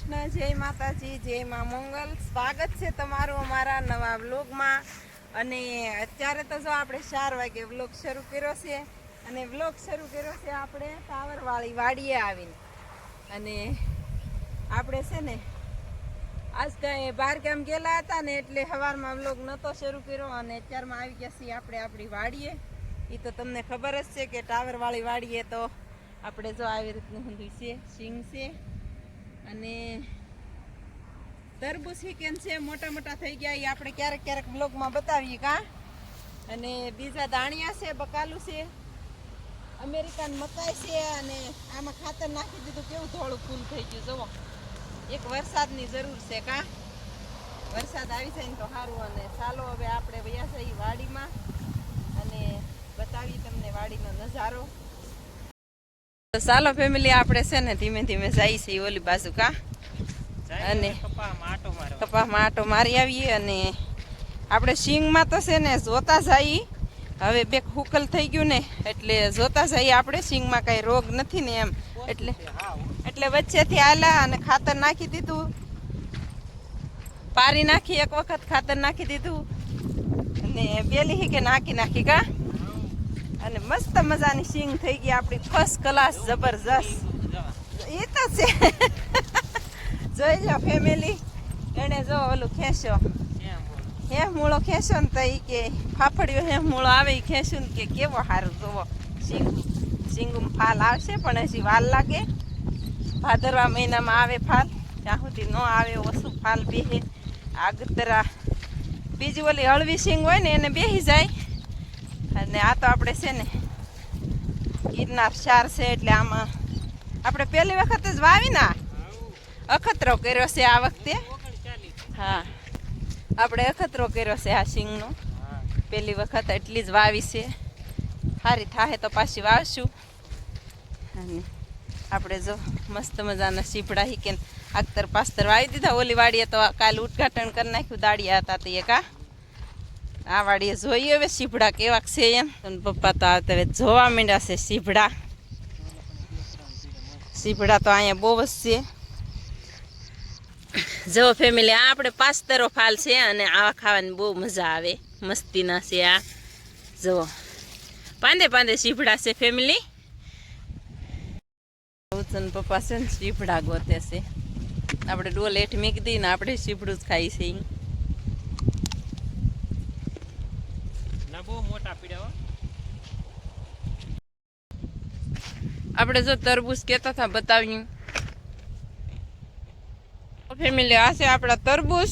કૃષ્ણ, જય માતાજી, જય મા મંગલ। સ્વાગત છે તમારું અમારા નવા વ્લોગમાં। અને અત્યારે તો જો આપણે 4 વાગે વ્લોગ શરૂ કર્યો છે અને વ્લોગ શરૂ કર્યો છે આપણે ટાવરવાળી વાડીએ આવીને। અને આપણે છે ને આજ કંઈ બહાર ગામ ગયેલા હતા ને એટલે સવારમાં વ્લોગ નહોતો શરૂ કર્યો અને અત્યારમાં આવી ગયા છીએ આપણે આપણી વાડીએ। એ તો તમને ખબર જ છે કે ટાવરવાળી વાડીએ તો આપણે જો આવી રીતનું ઊંધું છે, સિંગ છે અને તરબૂચ કેમ છે મોટા મોટા થઈ ગયા, એ આપણે ક્યારેક ક્યારેક બ્લોગમાં બતાવીએ કા। અને બીજા દાણિયા છે, બકાલું છે, અમેરિકન મકાઈ છે અને આમાં ખાતર નાખી દીધું, કેવું થોડું ફૂલ થઈ ગયું જુઓ। એક વરસાદની જરૂર છે કા, વરસાદ આવી જાય ને તો સારું। અને ચાલો હવે આપણે વયા જઈએ વાડીમાં અને બતાવી તમને વાડીનો નજારો। ચાલો ફેમિલી, આપણે છે ને ધીમે ધીમે જઈએ છીએ ઓલી બાજુ કા, અને કપામાં આટો મારી આવીએ। અને આપણે સિંગમાં તો છે ને જોતા જઈએ, હવે બે હુકલ થઈ ગયું ને એટલે જોતા જઈએ આપણે, સિંગમાં કાંઈ રોગ નથી ને એમ, એટલે વચ્ચેથી આલ્યા અને ખાતર નાખી દીધું, પારી નાખી, એક વખત ખાતર નાખી દીધું અને બેલી કે નાખી કા। અને મસ્ત મજાની સિંગ થઈ ગઈ આપણી, ફર્સ્ટ ક્લાસ, જબરજસ્ત। એ તો છે જોઈ લો ફેમિલી, એને જો ઓલું ખેંચો, હેમ મૂળો ખેંચો ને તો એ કે ફાફડિયો હેમ મૂળો આવે એ ખેંચ્યું ને કે કેવો સારું જોવો સિંગુમાં ફાલ આવશે, પણ હજી વાર લાગે। ભાદરવા મહિનામાં આવે ફાલ, ત્યાં સુધી ન આવે ઓછું ફાલ બેહે। આગતરા બીજી ઓલી હળવી સિંગ હોય ને એને બેસી જાય। અને આ તો આપણે છે ને ગિરનાર 4 છે એટલે આમાં આપણે પહેલી વખત જ વાવીને અખતરો કર્યો છે આ વખતે। હા, આપણે અખતરો કર્યો છે આ સિંગનો પહેલી વખત, એટલી જ વાવી છે। સારી થાય તો પાછી વાવશું। અને આપણે જો મસ્ત મજાના સીપડા હીકે આગતર પાસ્તર વાવી દીધા। ઓલી વાડીએ તો કાલે ઉદઘાટન કરી નાખ્યું, દાડિયા હતા તે કા। આ વાડીએ જોઈએ હવે સીભડા કેવાક છે એમ। પપ્પા તો આવતા હવે જોવા માંડ્યા છે સીભડા તો અહીંયા બહુ જ છે। જો ફેમિલી, આ આપણે પાસ્તરો ફાલ છે અને આવા ખાવાની બહુ મજા આવે, મસ્તીના છે આ જો, પાંદે પાંદે સીભડા છે ફેમિલી। પપ્પા છે ને સીભડા ગોતે છે, આપણે ડોલ હેઠ મૂકી દઈએ ને આપણે સીભડું જ ખાઈ છે। આપણે જો તરબૂચ કહેતા હતા બતાવ્યું ફેમિલી, આ છે આપણા તરબૂચ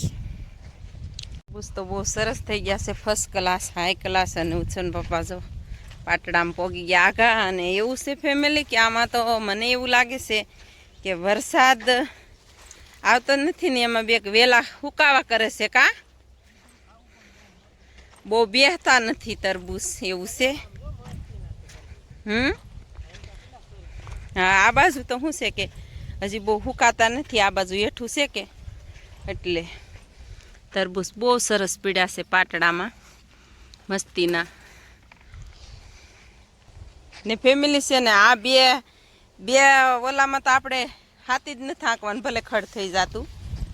તો બહુ સરસ થઈ ગયા છે, ફર્સ્ટ ક્લાસ, હાઈ ક્લાસ। અને ઉછન પપ્પા જો પાટડામાં પોગી ગયા આગા। અને એવું છે ફેમિલી કે આમાં તો મને એવું લાગે છે કે વરસાદ આવતો નથી ને એમાં બે વેલા હુકાવા કરે છે કા, બહુ બેહતા નથી તરબૂચ, એવું છે। હા, આ બાજુ તો શું છે કે હજી બહુ હુકાતા નથી, આ બાજુ હેઠું છે કે એટલે તરબૂચ બહુ સરસ પીડ્યા છે પાટડામાં, મસ્તીના। ને ફેમિલી છે ને આ બે ઓલામાં તો આપણે હાથી જ નથી આંકવાનું, ભલે ખડ થઈ જતું,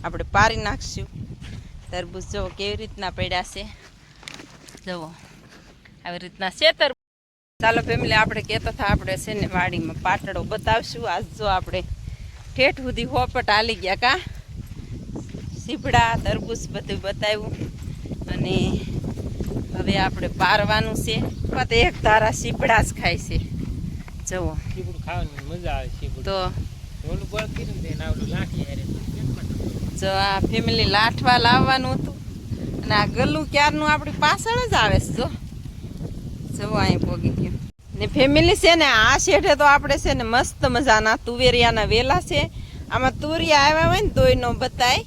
આપણે પારી નાખશું। તરબૂચ જુઓ કેવી રીતના પડ્યા છે, જુઓ આવી રીતના છે તરબૂચ। ચાલો ફેમિલી, આપણે કહેતા હતા આપણે છે ને વાડીમાં પાટડો બતાવશું। આજ જો આપણે ઠેઠ સુધી હોપટ હાલી ગયા કા, સીભડા તરબૂચ બધું બતાવ્યું। અને હવે આપણે પારવાનું છે, તો એક ધારા સીભડા જ ખાય છે જુઓ, મજા આવે તો જો આ ફેમિલી લાઠવા લાવવાનું હતું અને આ ગલું ક્યારનું આપણી પાછળ જ આવે છે જો, જવો અહીં પોગી ગયું। ને ફેમિલી છે ને આ શેઠે તો આપણે છે ને મસ્ત મજાના તુવેરિયાના વેલા છે, આમાં તુરિયા આવ્યા હોય ને તોય ન બતાય,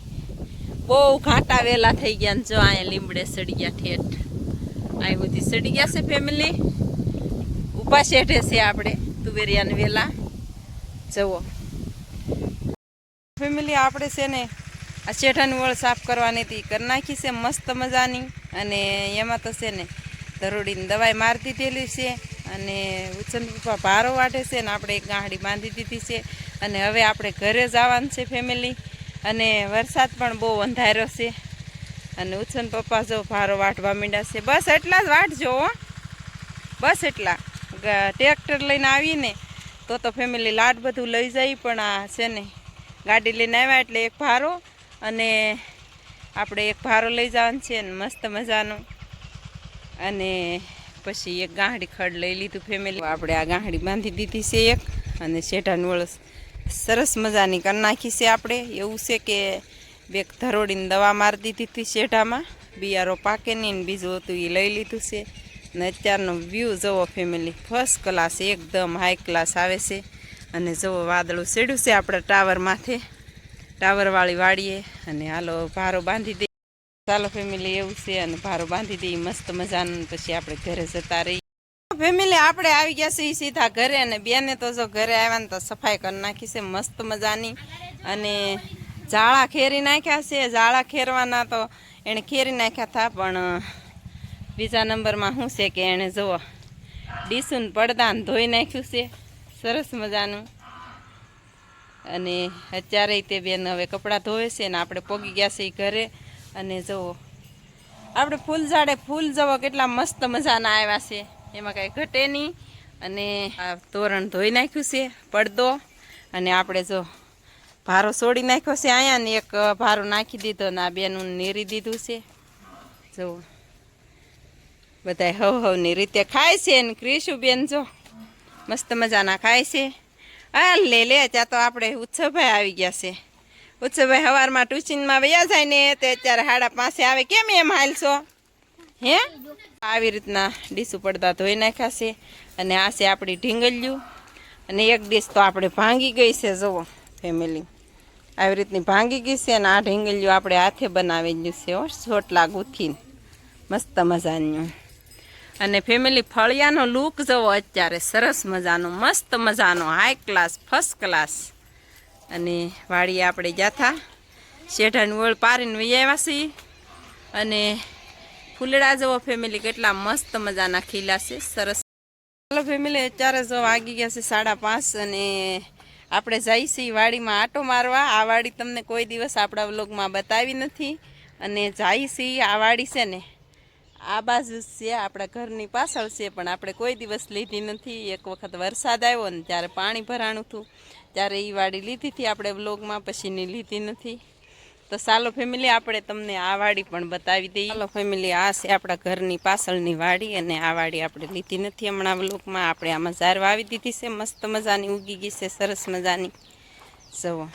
બહુ ઘાટા વેલા થઈ ગયા ને જો અહીંયા લીમડે સડી ગયા, ઠેઠ અહીં સુધી સડી ગયા છે ફેમિલી। ઉપા શેઠે છે આપણે તુવેરિયાના વેલા જવો ફેમિલી। આપણે છે ને આ શેઠાની વળ સાફ કરવાની હતી, કરી નાખી છે મસ્ત મજાની। અને એમાં તો છે ને ધરોડીની દવાઈ મારી દીધેલી છે અને ઉછન પપ્પા ભારો વાટે છે ને આપણે એક ગાંહડી બાંધી દીધી છે। અને હવે આપણે ઘરે જવાનું છે ફેમિલી, અને વરસાદ પણ બહુ અંધારો છે અને ઉછન પપ્પા જો ભારો વાટવા માંડ્યા છે. બસ એટલા જ વાટજો હો, બસ એટલા. ટ્રેક્ટર લઈને આવીને તો ફેમિલી લાટ બધું લઈ જાય, પણ આ છે ને ગાડી લઈને આવ્યા એટલે એક ભારો અને આપણે એક ભારો લઈ જવાનું છે ને મસ્ત મજાનું. અને પછી એક ગાંહડી ખડ લઈ લીધું ફેમિલી. આપણે આ ગાંહડી બાંધી દીધી છે એક, અને શેઢાની વળસ સરસ મજાની કરી નાખી છે આપણે. એવું છે કે બે ધરોડીને દવા મારી દીધી હતી શેઢામાં, બિયારો પાકે નહીં ને બીજું હતું એ લઈ લીધું છે. ને અત્યારનો વ્યૂ જુઓ ફેમિલી, ફર્સ્ટ ક્લાસ એકદમ હાઈ ક્લાસ આવે છે. અને જુઓ વાદળું સેડ્યું છે આપણે ટાવર માથે, ટાવરવાળી વાડીએ. અને હાલો ભારો બાંધી દઈએ. ચાલો ફેમિલી એવું છે, અને ભારો બાંધી દઈએ મસ્ત મજાનું, પછી આપણે ઘરે જતા રહીએ. ફેમિલી આપણે આવી ગયા છીએ સીધા ઘરે, અને બેને તો જો ઘરે આવ્યા ને તો સફાઈ કરી નાખી છે મસ્ત મજાની. અને ઝાડા ખેરી નાખ્યા છે. ઝાડા ખેરવાના તો એણે ખેરી નાખ્યા હતા, પણ બીજા નંબરમાં શું છે કે એણે જુઓ ડીસુન પડદાને ધોઈ નાખ્યું છે સરસ મજાનું. અને અત્યારે તે બેન હવે કપડાં ધોવે છે ને આપણે પોગી ગયા છીએ ઘરે. અને જુઓ આપણે ફૂલ ઝાડે ફૂલ જવો કેટલા મસ્ત મજાના આવ્યા છે, એમાં કાંઈ ઘટે નહીં. અને આ તોરણ ધોઈ નાખ્યું છે પડદો, અને આપણે જો ભારો છોડી નાખ્યો છે અહીંયા ને એક ભારો નાખી દીધો ને આ બેનું નીરી દીધું છે. જુઓ બધા હવની રીતે ખાય છે ને ક્રિશુ બેન જો મસ્ત મજાના ખાય છે. હા લે ત્યાં તો આપણે ઉત્સવભાઈ આવી ગયા છે. ઉત્સવભાઈ સવારમાં ટ્યુશનમાં વયા જાય ને તે અત્યારે 5:30 આવે. કેમ એમ હાલશો હે? આવી રીતના ડીસું પડદા ધોઈ નાખ્યા છે. અને આ છે આપણી ઢીંગલિયું, અને એક ડીશ તો આપણે ભાંગી ગઈ છે. જુઓ ફેમિલી આવી રીતની ભાંગી ગઈ છે. અને આ ઢીંગલિયું આપણે હાથે બનાવેલું છે હો, ચોટલા ગૂંથીને મસ્ત મજાનું. અને ફેમિલી ફળિયાનો લુક જવો અત્યારે સરસ મજાનો, મસ્ત મજાનો, હાઈ ક્લાસ, ફર્સ્ટ ક્લાસ. અને વાડીએ આપણે જાથા શેઢાની ઓળ પારીને વહી આવ્યા છીએ. અને ફૂલડા જવો ફેમિલી કેટલા મસ્ત મજાના ખીલા છે, સરસ. ચાલો ફેમિલી અત્યારે જો વાગી ગયા છે 5:30, અને આપણે જઈએ છીએ વાડીમાં આટો મારવા. આ વાડી તમને કોઈ દિવસ આપણા વ્લોગમાં બતાવી નથી. અને જઈએ છીએ આ વાડી છે ને આ બાજુ છે, આપણા ઘરની પાછળ છે, પણ આપણે કોઈ દિવસ લીધી નથી. એક વખત વરસાદ આવ્યો ને ત્યારે પાણી ભરાણું હતું, ત્યારે એ વાડી લીધી હતી આપણે વ્લોગમાં, પછીની લીધી નથી. તો ચાલો ફેમિલી આપણે તમને આ વાડી પણ બતાવી દઈએ. ચાલો ફેમિલી આ છે આપણા ઘરની પાછળની વાડી, અને આ વાડી આપણે લીધી નથી હમણાં વ્લોગમાં. આપણે આમાં ઝાર વાવી દીધી છે, મસ્ત મજાની ઉગી ગઈ છે, સરસ મજાની જુઓ.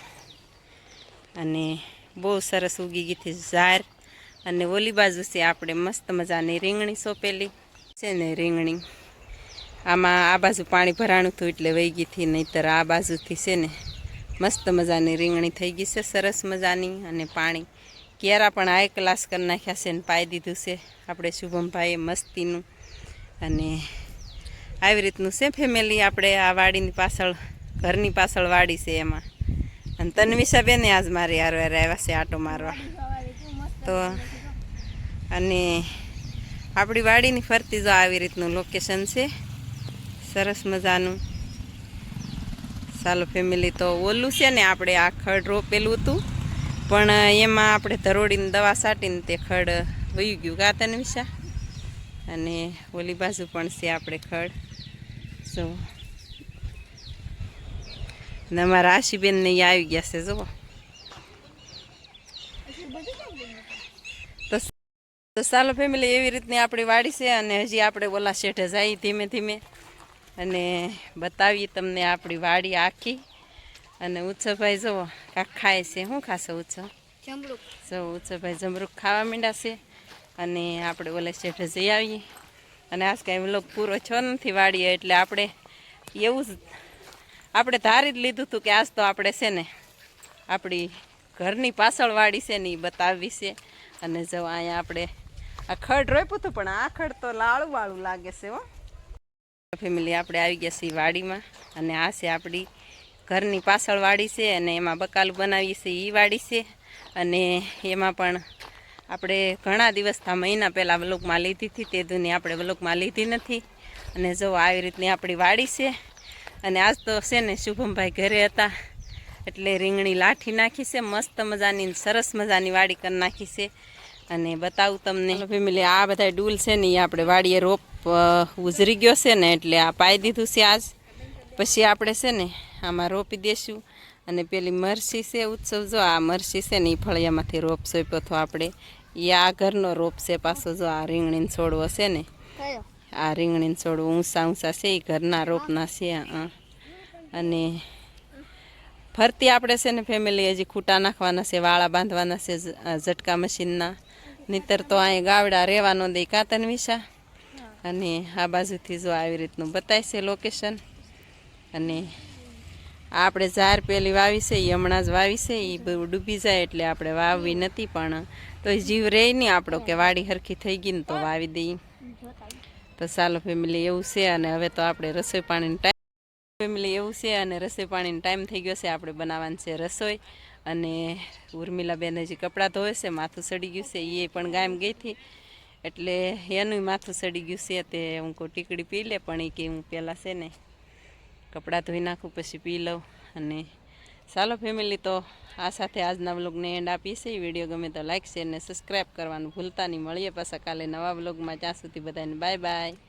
અને બહુ સરસ ઉગી ગઈ હતી ઝાર. અને ઓલી બાજુ છે આપણે મસ્ત મજાની રીંગણી સોંપેલી છે ને રીંગણી. આમાં આ બાજુ પાણી ભરાણું હતું એટલે વહી ગઈ હતી, નહીંતર આ બાજુથી છે ને મસ્ત મજાની રીંગણી થઈ ગઈ છે સરસ મજાની. અને પાણી કેરા પણ હાઈ ક્લાસ કરી નાખ્યા છે ને પાઈ દીધું છે આપણે શુભમભાઈએ મસ્તીનું. અને આવી રીતનું છે ફેમિલી આપણે આ વાડીની પાછળ, ઘરની પાછળ વાડી છે એમાં. અને તન્વિષા બેને આજ મારી હારે આવ્યા છે આટો મારવા. તો અને આપણી વાડીની ફરતી જો આવી રીતનું લોકેશન છે સરસ મજાનું. ચાલો ફેમિલી તો ઓલું છે ને આપણે આ ખડ રોપેલું હતું, પણ એમાં આપણે ધરોડીને દવા છાંટીને તે ખડ વહી ગયું કા તન્વિષા. અને ઓલી બાજુ પણ છે આપણે ખડ જો. ને અમારા આશીબેનને અહીંયા આવી ગયા છે જુઓ. તો ચાલો ફેમિલી એવી રીતની આપણી વાડી છે. અને હજી આપણે ઓલા શેઠે જઈએ ધીમે ધીમે અને બતાવીએ તમને આપણી વાડી આખી. અને ઉત્સવભાઈ જુઓ કાંક ખાય છે. શું ખાશે ઉત્સવ? જમરૂક. જો ઉત્સવભાઈ જમરૂક ખાવા માંડ્યા છે. અને આપણે ઓલા શેઠે જઈ આવીએ. અને આજ કાંઈ વ્લોગ પૂરો થયો નથી વાડીએ, એટલે આપણે એવું જ આપણે ધારી જ લીધું હતું કે આજ તો આપણે છે ને આપણી ઘરની પાછળ વાડી છે ને એ બતાવવી છે. અને જો અહીંયા આપણે આ ખડ રોપ્યું હતું, પણ આ ખડ તો લાળું વાળું લાગે છે હો. ફેમિલી આપણે આવી ગયા છીએ વાડીમાં, અને આ છે આપણી ઘરની પાછળ વાડી છે. અને એમાં બકાલું બનાવીએ છીએ એ વાડી છે. અને એમાં પણ આપણે ઘણા દિવસ મહિના પહેલાં વ્લોગમાં લીધી હતી, તે દૂની આપણે વ્લોગમાં લીધી નથી. અને જો આવી રીતની આપણી વાડી છે. અને આજ તો છે ને શુભમભાઈ ઘરે હતા, એટલે રીંગણી લાઠી નાખી છે મસ્ત મજાની, સરસ મજાની વાડી કરી નાખી છે. અને બતાવું તમને ફેમિલી, આ બધા ડૂલ છે ને એ આપણે વાડીએ રોપ ઉજરી ગયો છે ને એટલે આ પાઈ દીધું છે આજ. પછી આપણે છે ને આમાં રોપી દેશું. અને પેલી મરસી છે ઉત્સવ, જો આ મરસી છે ને એ ફળિયામાંથી રોપ સોંપ્યો હતો આપણે, એ આ ઘરનો રોપ છે પાછો. જો આ રીંગણીનો છોડવો છે ને, આ રીંગણીનો છોડવો ઊંચા ઊંચા છે એ ઘરના રોપના છે. અને ફરતી આપણે છે ને ફેમિલી હજી ખૂટા નાખવાના છે, વાળા બાંધવાના છે ઝટકા મશીનના, નહીતર તો અહીં ગાવડા રહેવાનો દે કાતન વિશા. અને આ બાજુથી જો આવી રીતનું બતાય છે લોકેશન. અને આપણે ઝાર પેલી વાવી છે એ હમણાં જ વાવી છે, એ બહુ ડૂબી જાય એટલે આપણે વાવવી નથી, પણ તો જીવ રહે નહીં આપણો કે વાડી હરખી થઈ ગઈ ને તો વાવી દઈએ. તો ચાલો ફેમિલી એવું છે. અને હવે તો આપણે રસોઈ પાણીનો ટાઈમ ફેમિલી એવું છે અને રસોઈ પાણીનો ટાઈમ થઈ ગયો છે. આપણે બનાવવાની છે રસોઈ. અને ઉર્મિલાબેન હજી કપડાં ધોવે છે, માથું સડી ગયું છે, એ પણ ગામ ગઈ હતી એટલે એનું માથું સડી ગયું છે. તે હું કોઈ ટીકડી પી લે, પણ એ કે હું પહેલાં છે ને કપડાં ધોઈ નાખું પછી પી લઉં. અને ચાલો ફેમિલી, તો આ સાથે આજના વ્લોગને એન્ડ આપી છે. વિડીયો ગમે તો લાઈક શેર ને સબસ્ક્રાઈબ કરવાનું ભૂલતા નહીં. મળીએ પાછા કાલે નવા વ્લોગમાં. ત્યાં સુધી બધાને બાય બાય.